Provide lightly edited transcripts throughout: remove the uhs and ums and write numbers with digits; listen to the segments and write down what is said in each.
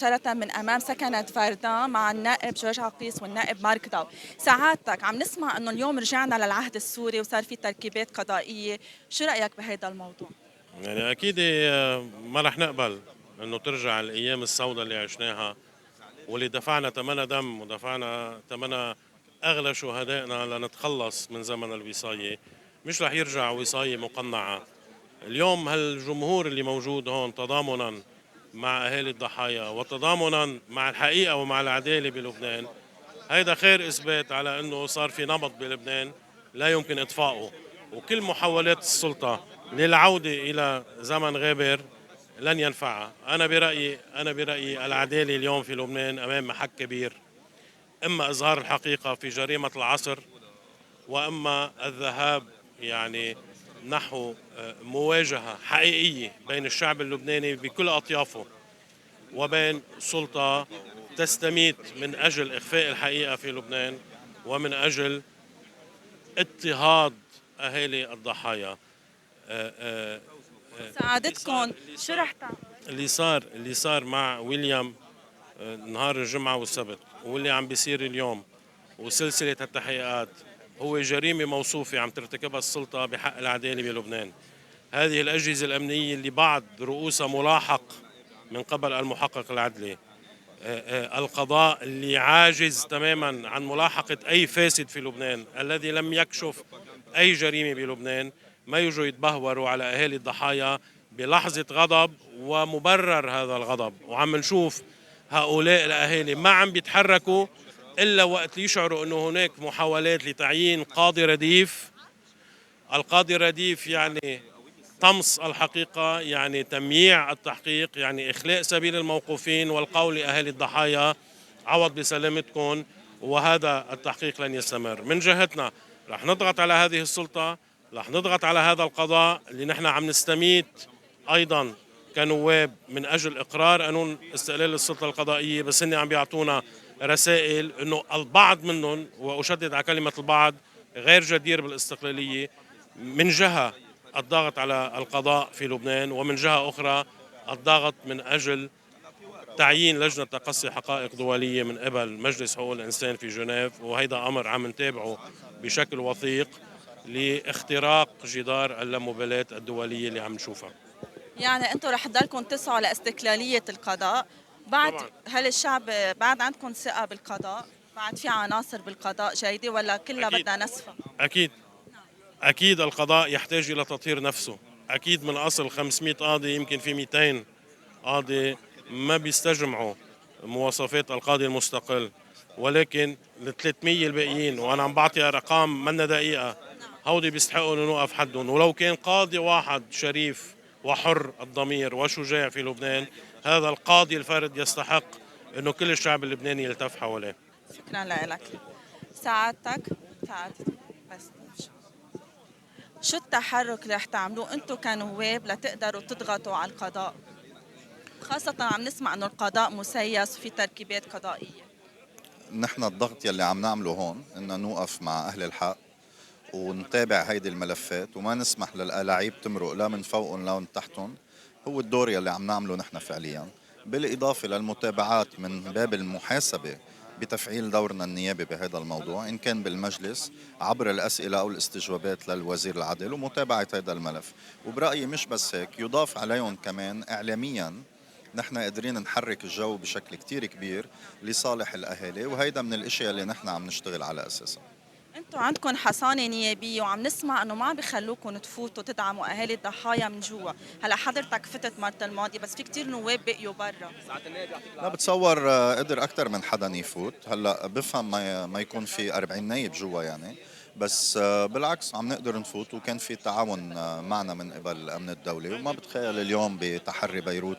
مباشرة من أمام سكنة فردان مع النائب جورج عقيس والنائب مارك داو. سعادتك عم نسمع إنه اليوم رجعنا للعهد السوري وصار في تركيبات قضائية، شو رأيك بهذا الموضوع؟ يعني أكيد ما رح نقبل إنه ترجع الأيام السوداء اللي عشناها واللي دفعنا ثمنها دم ودفعنا ثمنها أغلى شهدائنا لنتخلص من زمن الوصاية. مش رح يرجع وصاية مقنعة. اليوم هالجمهور اللي موجود هون تضامنا مع أهالي الضحايا وتضامنا مع الحقيقة ومع العدالة بلبنان، هيدا خير إثبات على أنه صار في نمط بلبنان لا يمكن إطفائه. وكل محاولات السلطة للعودة إلى زمن غابر لن ينفعها. أنا برأيي العدالة اليوم في لبنان أمام محك كبير، إما إظهار الحقيقة في جريمة العصر، وإما الذهاب يعني نحو مواجهة حقيقية بين الشعب اللبناني بكل أطيافه وبين سلطة تستميت من أجل إخفاء الحقيقة في لبنان ومن أجل اضطهاد أهالي الضحايا. آه، آه، سعادتكم شو رح تعمل؟ اللي صار مع ويليام نهار الجمعة والسبت واللي عم بيصير اليوم وسلسلة التحقيقات هو جريمة موصوفة عم ترتكبها السلطة بحق العدالة بلبنان. هذه الأجهزة الأمنية اللي بعض رؤوسها ملاحق من قبل المحقق العدلي، القضاء اللي عاجز تماما عن ملاحقة أي فاسد في لبنان الذي لم يكشف أي جريمة بلبنان، ما يجوا يتبهوروا على أهالي الضحايا بلحظة غضب ومبرر هذا الغضب. وعم نشوف هؤلاء الأهالي ما عم بيتحركوا إلا وقت يشعروا أنه هناك محاولات لتعيين قاضي رديف. القاضي رديف يعني طمس الحقيقة، يعني تمييع التحقيق، يعني إخلاء سبيل الموقوفين والقول لأهالي الضحايا عوض بسلامتكم، وهذا التحقيق لن يستمر. من جهتنا رح نضغط على هذه السلطة، رح نضغط على هذا القضاء اللي نحن عم نستميت أيضا كنواب من أجل إقرار قانون استقلال السلطة القضائية، بس هن عم بيعطونا رسائل أنه البعض منهم، وأشدد على كلمة البعض، غير جدير بالاستقلالية. من جهة الضغط على القضاء في لبنان، ومن جهة أخرى الضغط من أجل تعيين لجنة تقصي حقائق دولية من قبل مجلس حقوق الإنسان في جنيف، وهيدا أمر عم نتابعه بشكل وثيق لاختراق جدار اللامبالاة الدولية اللي عم نشوفها. يعني أنتم رح تضلكم تسعوا لاستقلالية القضاء بعد؟ طبعا. هل الشعب بعد عندكم ثقة بالقضاء؟ بعد في عناصر بالقضاء جيدة ولا كلها أكيد بدها نسفة؟ أكيد أكيد القضاء يحتاج إلى تطهير نفسه. أكيد من أصل 500 قاضي يمكن في 200 قاضي ما بيستجمعوا مواصفات القاضي المستقل، ولكن ال 300 الباقيين، وأنا عم بعطي أرقام منا دقيقة، هودي بيستحقوا إنه نوقف حدهم. ولو كان قاضي واحد شريف وحر الضمير وشجاع في لبنان، هذا القاضي الفرد يستحق إنه كل الشعب اللبناني يلتف حواليه. شكرا لك. سعادتك سعادتك بس شو التحرك اللي رح تعملوه انتم كنواب لتقدروا تضغطوا على القضاء؟ خاصة عم نسمع انه القضاء مسيس وفي تركيبات قضائية. نحن الضغط يلي عم نعمله هون إن نوقف مع أهل الحق ونتابع هيدي الملفات وما نسمح للألاعيب تمرق لا من فوقهم لا من تحتهم. هو الدور يلي عم نعمله نحن فعليا، بالإضافة للمتابعات من باب المحاسبة بتفعيل دورنا النيابي بهذا الموضوع، إن كان بالمجلس عبر الأسئلة أو الاستجوابات للوزير العدل ومتابعة هذا الملف. وبرأيي مش بس هيك، يضاف عليهم كمان إعلاميا نحن قادرين نحرك الجو بشكل كتير كبير لصالح الأهالي، وهيدا من الاشياء اللي نحن عم نشتغل على أساسها. انتم عندكم حصانة نيابية وعم نسمع انه ما عم بخلوكم تفوتوا تدعموا اهالي الضحايا من جوا. هلا حضرتك فتت مرة الماضية بس في كتير نواب بقيوا برا. لا بتصور قدر أكتر من حدا يفوت. هلا بفهم ما يكون في 40 نايب جوا يعني، بس بالعكس عم نقدر نفوت، وكان في تعاون معنا من قبل الأمن الدولي. وما بتخيل اليوم بتحري بيروت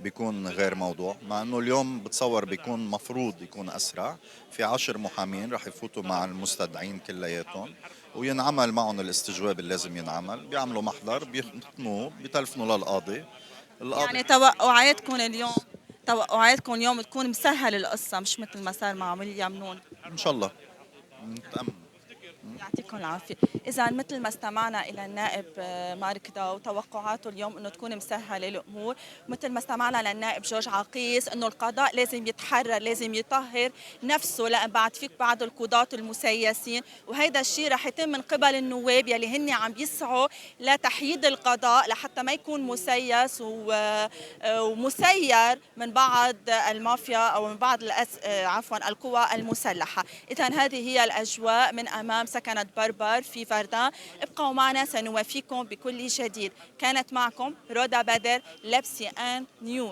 بيكون غير موضوع، مع انه اليوم بتصور بيكون مفروض يكون اسرع. في 10 محامين رح يفوتوا مع المستدعين كلياتهم وينعمل معهم الاستجواب اللي لازم ينعمل، بيعملوا محضر بيختموه بتلفنوا للقاضي. القاضي يعني توقعاتكم اليوم تكون مسهل القصة مش مثل ما صار مع ويليام نون. ان شاء الله نتأمل. يعطيكم يعطيكم العافية. إذا مثل ما استمعنا إلى النائب مارك داو توقعاته اليوم أنه تكون مسهلة الأمور، مثل ما استمعنا للنائب جورج عقيس أنه القضاء لازم يتحرر، لازم يطهر نفسه، لأن بعد فيك بعض القضاة المسيسين، وهيدا الشيء رح يتم من قبل النواب يلي هن عم يسعوا لتحييد القضاء لحتى ما يكون مسيس ومسير من بعض المافيا أو من بعض عفوا القوى المسلحة. إذا هذه هي الأجواء من أمام سكنة بربر في فردان. ابقوا معنا سنوافيكم بكل جديد. كانت معكم رودا بدر، لبسي آن نيوز.